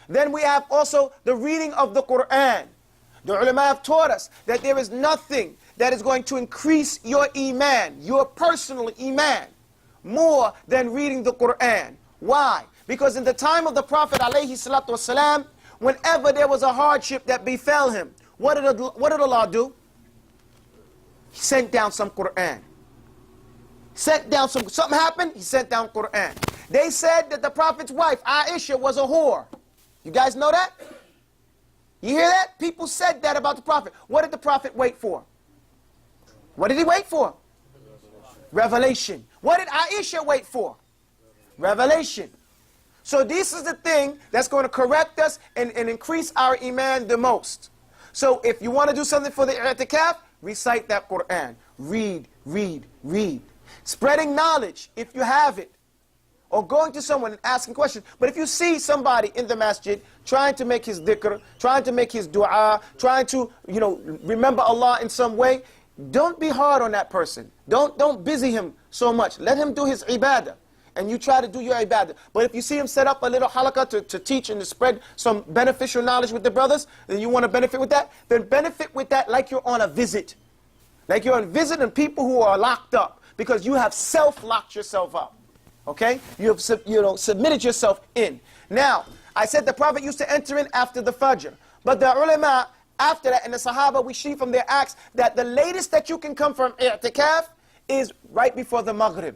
Then we have also the reading of the Quran. The ulama have taught us that there is nothing that is going to increase your Iman, your personal Iman, more than reading the Quran. Why? Because in the time of the Prophet ﷺ, whenever there was a hardship that befell him, what did Allah do? He sent down some Quran. Something happened, he sent down Quran. They said that the Prophet's wife, Aisha, was a whore. You guys know that? You hear that? People said that about the Prophet. What did the Prophet wait for? What did he wait for? Revelation. What did Aisha wait for? Revelation. So this is the thing that's going to correct us and increase our Iman the most. So if you want to do something for the Itikaaf, recite that Quran. Read, read, read. Spreading knowledge, if you have it. Or going to someone and asking questions. But if you see somebody in the masjid trying to make his dhikr, trying to make his dua, trying to, remember Allah in some way, don't be hard on that person. Don't busy him so much. Let him do his ibadah. And you try to do your ibadah. But if you see him set up a little halaqah to teach and to spread some beneficial knowledge with the brothers, then you want to benefit with that, then benefit with that like you're on a visit. Like you're on visiting people who are locked up. Because you have self-locked yourself up. Okay? You have submitted yourself in. Now, I said the Prophet used to enter in after the Fajr. But the ulama, after that, and the Sahaba, we see from their acts that the latest that you can come from i'tikaf is right before the Maghrib.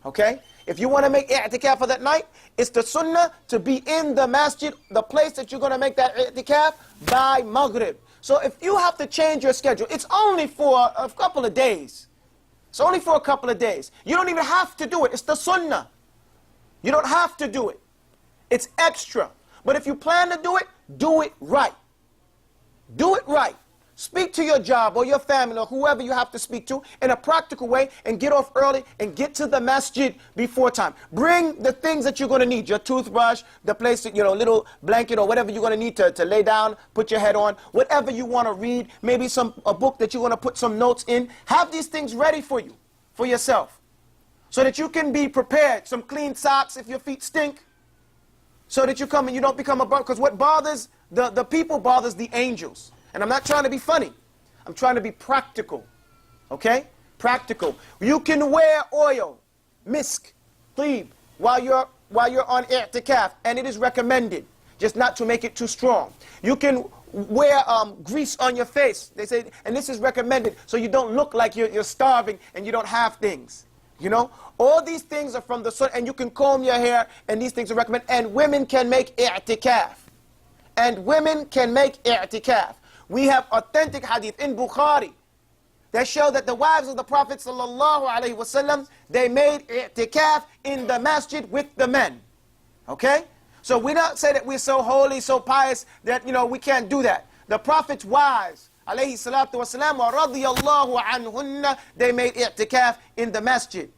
Okay? If you want to make i'tikaf for that night, it's the sunnah to be in the masjid, the place that you're going to make that i'tikaf by Maghrib. So if you have to change your schedule, it's only for a couple of days. It's only for a couple of days. You don't even have to do it. It's the sunnah. You don't have to do it. It's extra. But if you plan to do it right. Do it right. Speak to your job or your family or whoever you have to speak to in a practical way and get off early and get to the masjid before time. Bring the things that you're going to need. Your toothbrush, the place, little blanket or whatever you're going to need to lay down, put your head on, whatever you want to read, maybe a book that you want to put some notes in. Have these things ready for you, for yourself, so that you can be prepared. Some clean socks if your feet stink, so that you come and you don't become a burden. Because what bothers the people bothers the angels. And I'm not trying to be funny. I'm trying to be practical. Okay? Practical. You can wear oil, misk, tib, while you're on i'tikaf, and it is recommended, just not to make it too strong. You can wear grease on your face, they say, and this is recommended, so you don't look like you're starving and you don't have things. All these things are from the sunnah, and you can comb your hair, and these things are recommended. And women can make i'tikaf. And women can make i'tikaf. We have authentic hadith in Bukhari that show that the wives of the Prophet ﷺ, they made i'tikaf in the masjid with the men. Okay? So we don't say that we're so holy, so pious, that, we can't do that. The Prophet's wives, alayhi salatu wasalam, wa radiyallahu anhunna, they made i'tikaf in the masjid.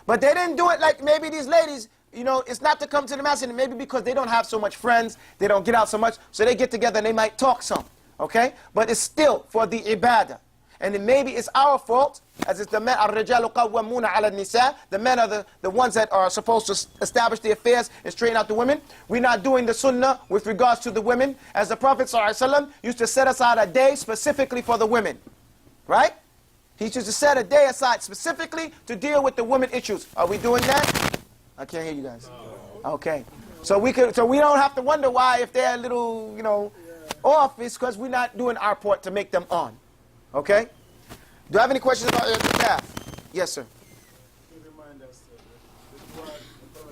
But they didn't do it like maybe these ladies, it's not to come to the masjid, maybe because they don't have so much friends, they don't get out so much, so they get together and they might talk some. Okay? But it's still for the ibadah. And then maybe it's our fault, as it's the men, الرِّجَالُ قَوَّمُونَ عَلَى النِّسَاءِ, the men are the ones that are supposed to establish the affairs and straighten out the women. We're not doing the sunnah with regards to the women, as the Prophet ﷺ used to set aside a day specifically for the women. Right? He used to set a day aside specifically to deal with the women issues. Are we doing that? I can't hear you guys. Okay. So we don't have to wonder why, if they're a little, off, is because we're not doing our part to make them on. Okay? Do I have any questions about i'tikaf? Yes, sir. To remind us, the Prophet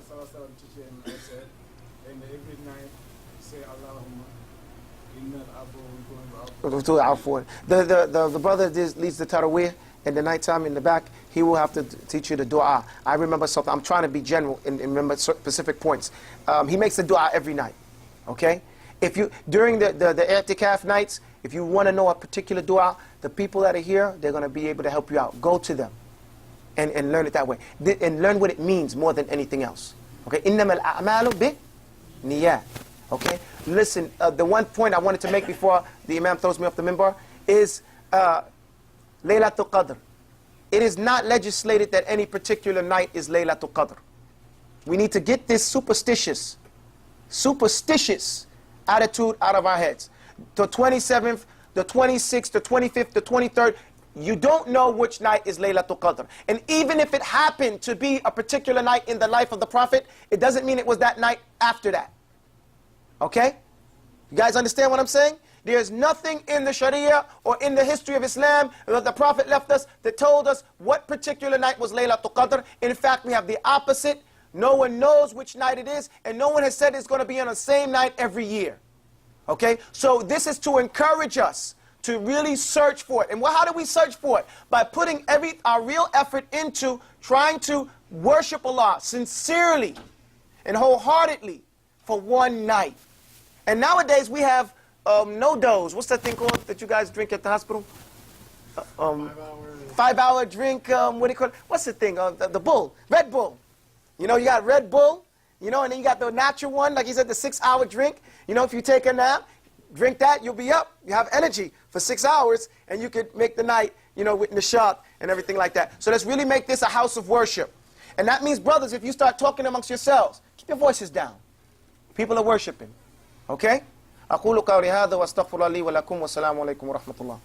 ﷺ teaching said, and every night say Allahumma innal abu. The brother leads the tarawih in the nighttime in the back. He will have to teach you the dua. I remember something. I'm trying to be general and remember specific points. He makes the dua every night. Okay? If you, during the i'tikaf nights, if you want to know a particular dua, the people that are here, they're going to be able to help you out. Go to them and learn it that way. And learn what it means more than anything else. Okay? إِنَّمَا الْأَعْمَالُ بِنِيَّةٍ. Okay? Listen, the one point I wanted to make before the Imam throws me off the minbar is Laylatul Qadr. It is not legislated that any particular night is Laylatul Qadr. We need to get this superstitious attitude out of our heads. The 27th, the 26th, the 25th, the 23rd, you don't know which night is Laylatul Qadr. And even if it happened to be a particular night in the life of the Prophet, it doesn't mean it was that night after that. Okay? You guys understand what I'm saying? There's nothing in the Sharia or in the history of Islam that the Prophet left us that told us what particular night was Laylatul Qadr. In fact, we have the opposite. No one knows which night it is, and no one has said it's going to be on the same night every year. Okay? So this is to encourage us to really search for it. And how do we search for it? By putting our real effort into trying to worship Allah sincerely and wholeheartedly for one night. And nowadays we have no dose. What's that thing called that you guys drink at the hospital? 5-hour drink, what do you call it? What's the thing? The Bull, Red Bull. You know, you got Red Bull, you know, and then you got the natural one, like he said, the 6-hour drink. You know, if you take a nap, drink that, you'll be up. You have energy for 6 hours, and you could make the night, you know, with nishat and everything like that. So let's really make this a house of worship. And that means, brothers, if you start talking amongst yourselves, keep your voices down. People are worshiping. Okay? أقول قولي هذا وأستغفر الله لي ولكم والسلام عليكم ورحمة الله.